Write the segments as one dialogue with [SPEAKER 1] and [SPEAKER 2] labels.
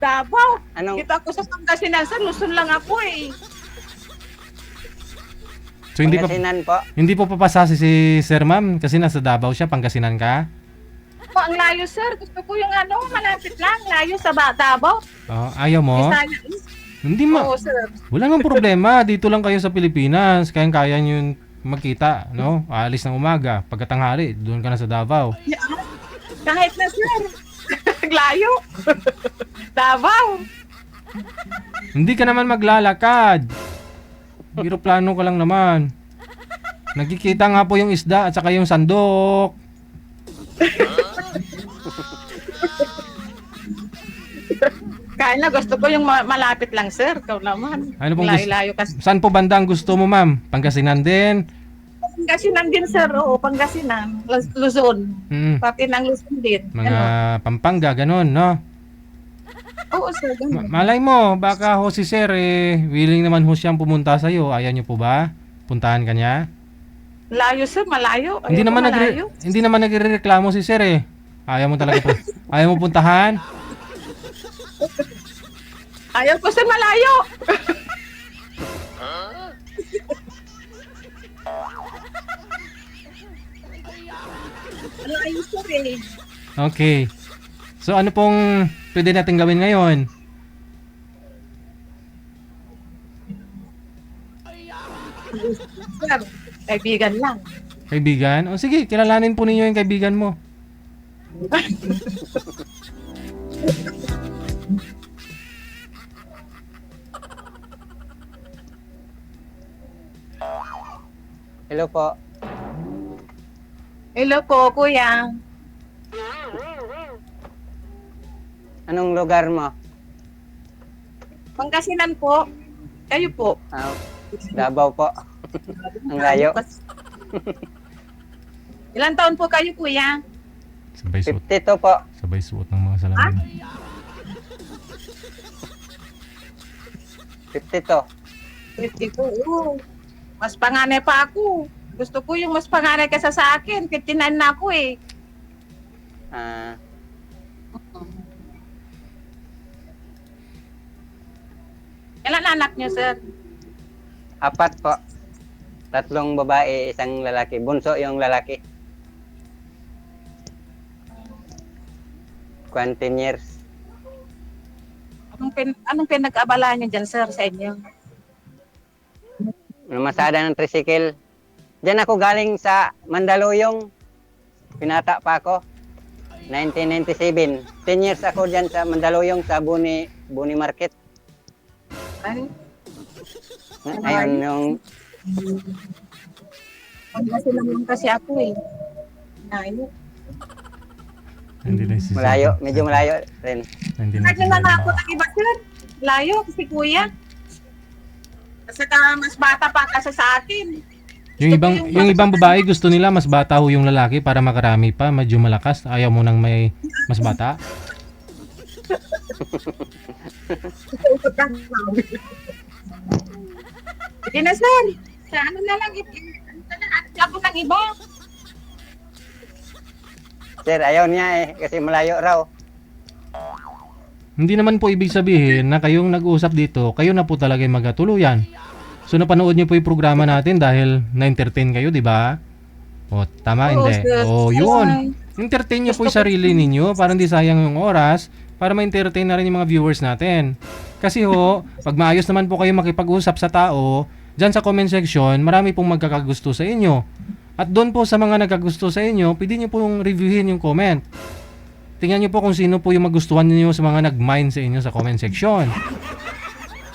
[SPEAKER 1] Davao.
[SPEAKER 2] Anong,
[SPEAKER 1] Dito ako sa Pangasinan, sir. Luzon lang ako eh.
[SPEAKER 3] So
[SPEAKER 2] Pangasinan po?
[SPEAKER 3] hindi po papasa si Sir Ma'am kasi nasa Davao siya, Pangasinan ka?
[SPEAKER 1] Ang layo, sir. Gusto ko yung malapit lang. Layo sa Davao.
[SPEAKER 3] Oh, ayaw mo?
[SPEAKER 1] Bisaya East.
[SPEAKER 3] Hindi
[SPEAKER 1] Oo, sir.
[SPEAKER 3] Wala nang problema. Dito lang kayo sa Pilipinas. Kayang-kaya nyo yung magkita, no? Aalis ng umaga. Pagkatanghali, doon ka na sa Davao.
[SPEAKER 1] Yeah. Kahit na, sir. Layo. Davao.
[SPEAKER 3] Hindi ka naman maglalakad. Eroplano ka lang naman. Nagkikita nga po yung isda at saka yung sandok.
[SPEAKER 1] Kaya na, gusto ko yung malapit lang, sir. Ikaw naman.
[SPEAKER 3] Ano pong
[SPEAKER 1] Layo-layo kasi.
[SPEAKER 3] Saan po banda ang gusto mo, ma'am? Pangasinan din?
[SPEAKER 1] Pangasinan din, sir. Oo, Pangasinan. Luzon.
[SPEAKER 3] Mm.
[SPEAKER 1] Pati ng Luzon din.
[SPEAKER 3] Mga Pampanga, ganun, no?
[SPEAKER 1] Oo, sir. Ganun.
[SPEAKER 3] Malay mo, baka ho si Sir, willing naman ho siyang pumunta sa'yo. Ayaw niyo po ba? Puntahan ka niya?
[SPEAKER 1] Layo, sir. Malayo.
[SPEAKER 3] Hindi
[SPEAKER 1] Ayaw
[SPEAKER 3] naman
[SPEAKER 1] ko malayo.
[SPEAKER 3] hindi naman nagrereklamo si Sir eh. Ayaw mo talaga po. Ayaw mo puntahan?
[SPEAKER 1] Ayaw ko, sir. Malayo. Malayo, sir eh.
[SPEAKER 3] Okay. So ano pong pwede natin gawin ngayon?
[SPEAKER 1] Sir, kaibigan lang.
[SPEAKER 3] Kaibigan? O sige, kilalanin po ninyo yung kaibigan mo.
[SPEAKER 2] Hello po.
[SPEAKER 1] Hello po, kuya.
[SPEAKER 2] Anong lugar mo?
[SPEAKER 1] Pangasinan po. Kayo po.
[SPEAKER 2] Davao po. Ang layo.
[SPEAKER 1] Ilan taon po kayo, kuya?
[SPEAKER 3] Sabay suot.
[SPEAKER 2] 52 po.
[SPEAKER 3] Sabay suot ng mga salamin.
[SPEAKER 2] 52.
[SPEAKER 1] 52. Oo. Mas panganay pa ako. Gusto ko yung mas panganay kaysa sa akin. 59 na ako eh.
[SPEAKER 2] Ah,
[SPEAKER 1] Ilan anak niyo, sir?
[SPEAKER 2] 4 po. 3 babae, 1 lalaki. Bunso yung lalaki. 10 years.
[SPEAKER 1] Anong pinag-abala niyo dyan, sir, sa inyo?
[SPEAKER 2] Namasada ng tricycle. Diyan ako galing sa Mandaluyong. Pinata pa ako. 1997. 10 years ako diyan sa Mandaluyong sa Buni Market.
[SPEAKER 1] Ay,
[SPEAKER 2] Ayun yung
[SPEAKER 1] Pangasinan lang kasi ako eh. Layo.
[SPEAKER 3] Hindi na si
[SPEAKER 2] malayo, medyo malayo rin.
[SPEAKER 3] Hindi na si
[SPEAKER 1] Nagkala na
[SPEAKER 3] Sir.
[SPEAKER 1] ako ng iba, sir. Layo kasi kuya. Kasi mas bata pa kasi sa akin.
[SPEAKER 3] Yung ibang babae gusto nila mas bata ho yung lalaki para makarami pa, medyo malakas. Ayaw mo nang may mas bata.
[SPEAKER 1] Sige na, sir. Sa ano na lang, ako ng iba.
[SPEAKER 2] Sir, ayaw niya kasi malayo raw.
[SPEAKER 3] Hindi naman po ibig sabihin na kayong nag-uusap dito, kayo na po talaga yung magkatuluyan. So napanood niyo po yung programa natin dahil na-entertain kayo, di ba? O, tama,
[SPEAKER 1] Oo,
[SPEAKER 3] hindi.
[SPEAKER 1] sir.
[SPEAKER 3] O, yun. Entertain niyo po yung sarili ninyo para hindi sayang yung oras, para ma-entertain na rin yung mga viewers natin. Kasi ho, pag maayos naman po kayo makipag-usap sa tao, dyan sa comment section, marami pong magkakagusto sa inyo. At doon po sa mga nagkagusto sa inyo, pwede nyo pong reviewin yung comment. Tingnan nyo po kung sino po yung magustuhan niyo sa mga nag-mind sa inyo sa comment section.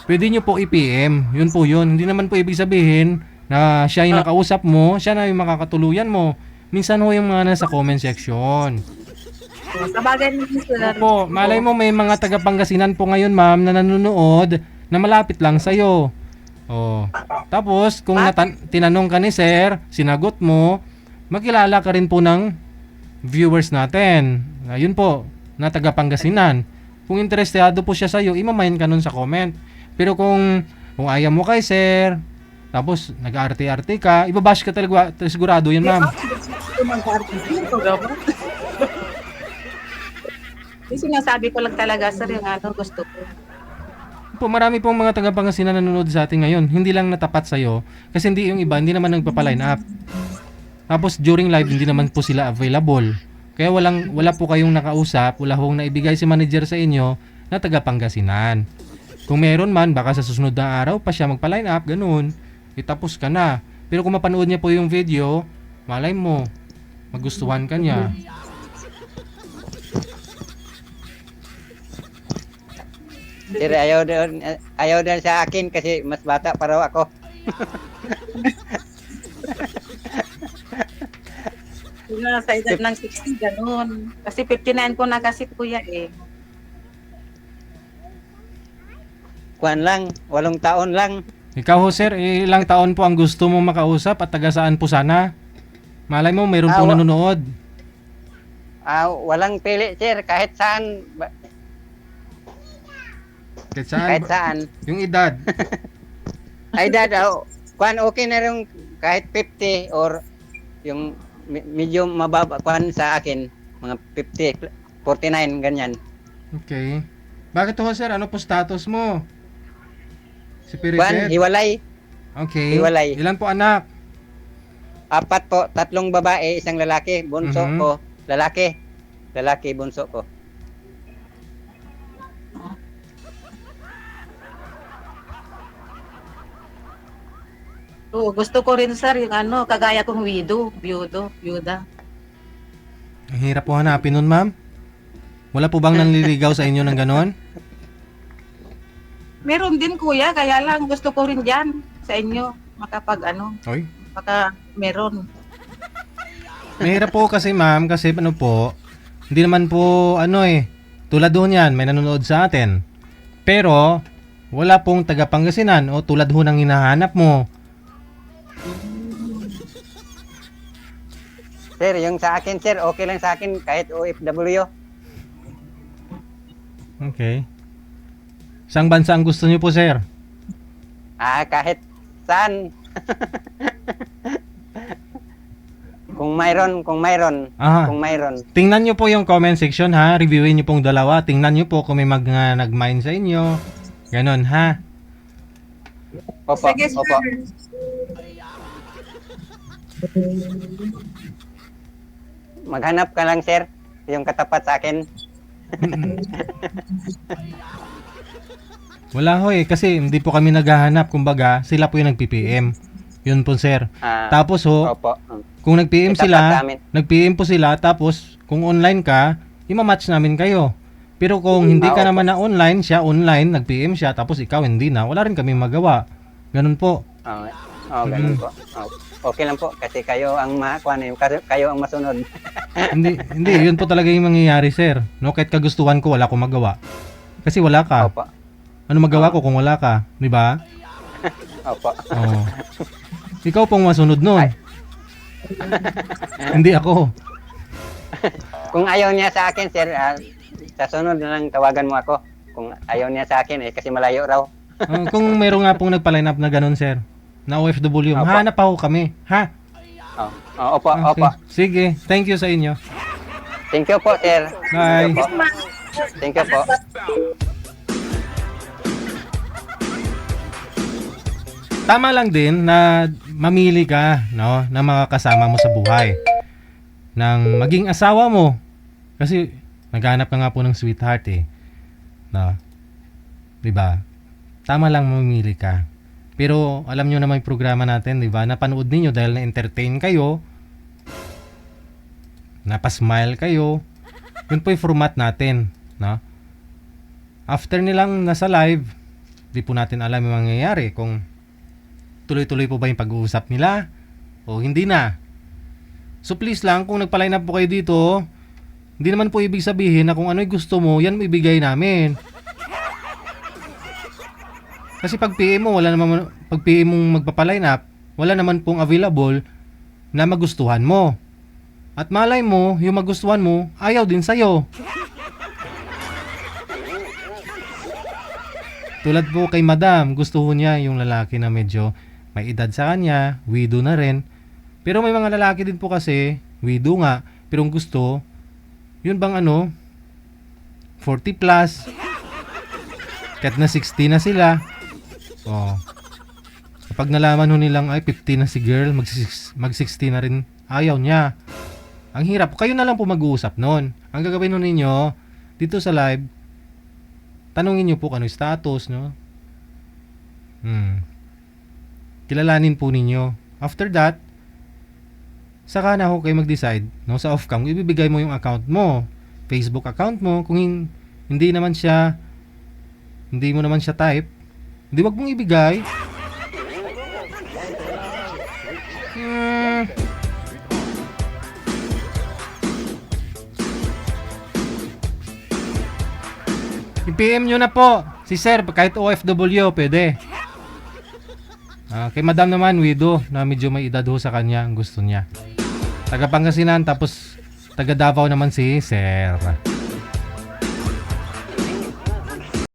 [SPEAKER 3] Pwede nyo po i-PM. Yun po yun. Hindi naman po ibig sabihin na siya yung nakausap mo, siya na yung makakatuluyan mo. Minsan ho yung mga nasa comment section.
[SPEAKER 1] Sa bagay niyo, sir.
[SPEAKER 3] Opo, malay mo may mga taga Pangasinan po ngayon, ma'am, na nanonood na malapit lang sa'yo. Oh. Tapos, kung tinanong ka ni sir, sinagot mo, makilala ka rin po ng viewers natin. Ayun po, na taga Pangasinan. Kung interesado po siya sa'yo, imamain ka nun sa comment. Pero kung ayaw mo kay sir, tapos nag-arte-arte ka, ibabash ka talaga, sigurado yan, ma'am.
[SPEAKER 1] Yung sinasabi ko lang talaga, sir, yung ano gusto ko.
[SPEAKER 3] Po, marami pong mga taga-Pangasinan na nanonood sa atin ngayon. Hindi lang natapat sa'yo. Kasi hindi yung iba, hindi naman nagpapaline up. Tapos during live, hindi naman po sila available. Kaya wala po kayong nakausap, wala hong naibigay si manager sa inyo na taga-Pangasinan. Kung meron man, baka sa susunod na araw pa siya magpa-line up, ganun. Itapos ka na. Pero kung mapanood niya po yung video, malay mo, magustuhan ka niya.
[SPEAKER 2] Sir, ayaw din sa akin kasi mas bata pa raw ako.
[SPEAKER 1] Yung sa edad ng 60, ganun. Kasi 59 ko na kasi kuya eh.
[SPEAKER 2] Kuan lang, 8 taon lang.
[SPEAKER 3] Ikaw ho sir, ilang taon po ang gusto mo makausap at taga saan po sana? Malay mo, mayroon po nanonood.
[SPEAKER 2] Walang pili, sir, kahit saan.
[SPEAKER 3] Kahit saan?
[SPEAKER 2] Kahit saan.
[SPEAKER 3] Yung edad.
[SPEAKER 2] Ay, dad, kuan okay na rin kahit 50 or yung medyo mababa kuan sa akin, mga 50, 49, ganyan.
[SPEAKER 3] Okay. Bakit ho sir? Ano po status mo? Si
[SPEAKER 2] Kuan,
[SPEAKER 3] Piritet?
[SPEAKER 2] hiwalay.
[SPEAKER 3] Okay.
[SPEAKER 2] hiwalay.
[SPEAKER 3] Ilan po anak?
[SPEAKER 2] 4 po, 3 babae, 1 lalaki. Bunso
[SPEAKER 3] Mhm.
[SPEAKER 2] ko, lalaki. Lalaki, bunso ko.
[SPEAKER 1] Oo, gusto ko rin sir, yung ano, kagaya kong byuda.
[SPEAKER 3] Ang hirap po hanapin nun, ma'am. Wala po bang nanliligaw sa inyo ng ganon?
[SPEAKER 1] Meron din kuya, kaya lang gusto ko rin dyan sa inyo, makapag ano,
[SPEAKER 3] Oy.
[SPEAKER 1] maka meron.
[SPEAKER 3] Mahirap po kasi, ma'am, kasi ano po, hindi naman po, tulad doon yan, may nanonood sa atin. Pero, wala pong taga Pangasinan o tulad ho ng hinahanap mo.
[SPEAKER 2] Sir, yung sa akin, sir, okay lang sa akin kahit OFW.
[SPEAKER 3] Okay. Saang bansa ang gusto niyo po, sir?
[SPEAKER 2] Kahit saan. Kung mayroon.
[SPEAKER 3] Aha.
[SPEAKER 2] Kung mayroon.
[SPEAKER 3] Tingnan niyo po yung comment section, ha? Reviewin niyo pong dalawa. Tingnan niyo po kung may nag-mine sa inyo. Ganon, ha?
[SPEAKER 2] Opo,
[SPEAKER 1] Sige, sir.
[SPEAKER 2] opo. Maghanap ka lang, sir. Yung katapat sa akin.
[SPEAKER 3] Wala ho kasi hindi po kami naghahanap. Kumbaga, sila po yung nag-PPM. Yun po, sir. Tapos
[SPEAKER 2] Opo.
[SPEAKER 3] kung nag-PM
[SPEAKER 2] Itapat
[SPEAKER 3] sila,
[SPEAKER 2] namin.
[SPEAKER 3] nag-PM po sila, tapos kung online ka, ima-match namin kayo. Pero kung hindi ka
[SPEAKER 2] opo.
[SPEAKER 3] naman na online, siya online, nag-PM siya, tapos ikaw hindi na, wala rin kami magawa. Ganun po.
[SPEAKER 2] Ganun po. Okay lang po kasi kayo ang kayo ang masunod.
[SPEAKER 3] hindi, yun po talaga yung mangyayari, sir. No, kahit kagustuhan ko, wala akong magawa. Kasi wala ka.
[SPEAKER 2] Opo.
[SPEAKER 3] Ano magawa ko kung wala ka? Di ba?
[SPEAKER 2] Opo.
[SPEAKER 3] Oo. Ikaw pong masunod nun. Hindi ako.
[SPEAKER 2] Kung ayaw niya sa akin, sir, sa sunod na lang tawagan mo ako. Kung ayaw niya sa akin, kasi malayo raw.
[SPEAKER 3] Kung meron nga pong nagpa-line up na ganun, sir, na OFW,
[SPEAKER 2] Opo.
[SPEAKER 3] hanap ako kami. Ha?
[SPEAKER 2] Opo,
[SPEAKER 3] Okay.
[SPEAKER 2] opo.
[SPEAKER 3] Sige. Thank you sa inyo.
[SPEAKER 2] Thank you po, sir.
[SPEAKER 3] Bye.
[SPEAKER 2] Thank you po. Thank you po.
[SPEAKER 3] Tama lang din na mamili ka, no, ng mga kasama mo sa buhay. Ng maging asawa mo. Kasi naghanap ka nga po ng sweetheart eh. No. 'Di ba? Tama lang mamili ka. Pero alam niyo naman yung programa natin, 'di ba? Napanood niyo dahil na-entertain kayo. Napasmile kayo. Yun po yung format natin, no? After nilang nasa live, di po natin alam yung mangyayari kung tuloy-tuloy po ba yung pag-uusap nila o hindi na. So please lang, kung nagpa-line up po kayo dito, hindi naman po ibig sabihin na kung ano yung gusto mo, yan mo ibigay namin. Kasi pag PM mo, pag PM mong magpapa-line up, wala naman pong available na magustuhan mo. At malay mo, yung magustuhan mo, ayaw din sa'yo. Tulad po kay Madam, gusto ho niya yung lalaki na medyo may edad sa kanya, widow na rin. Pero may mga lalaki din po kasi, widow nga, pero ang gusto, yun bang 40 plus. Kahit na 60 na sila. Oh. Kapag nalaman ho nilang ay 50 na si girl, mag 60 na rin, ayaw niya. Ang hirap. Kayo na lang po mag-uusap nun. Ang gagawin ho ninyo, dito sa live, tanungin nyo po kung ano yung status, no? Kilalanin po ninyo. After that, saka na ho kayo mag-decide, no? Sa off-cam, ibibigay mo yung account mo, Facebook account mo. Kung hindi mo naman siya type, hindi, wag mong ibigay. I-PM nyo na po si sir, kahit OFW, pwede. Kay madam naman, widow, na medyo may edad ho sa kanya, ang gusto niya. Taga Pangasinan, tapos taga Davao naman si sir.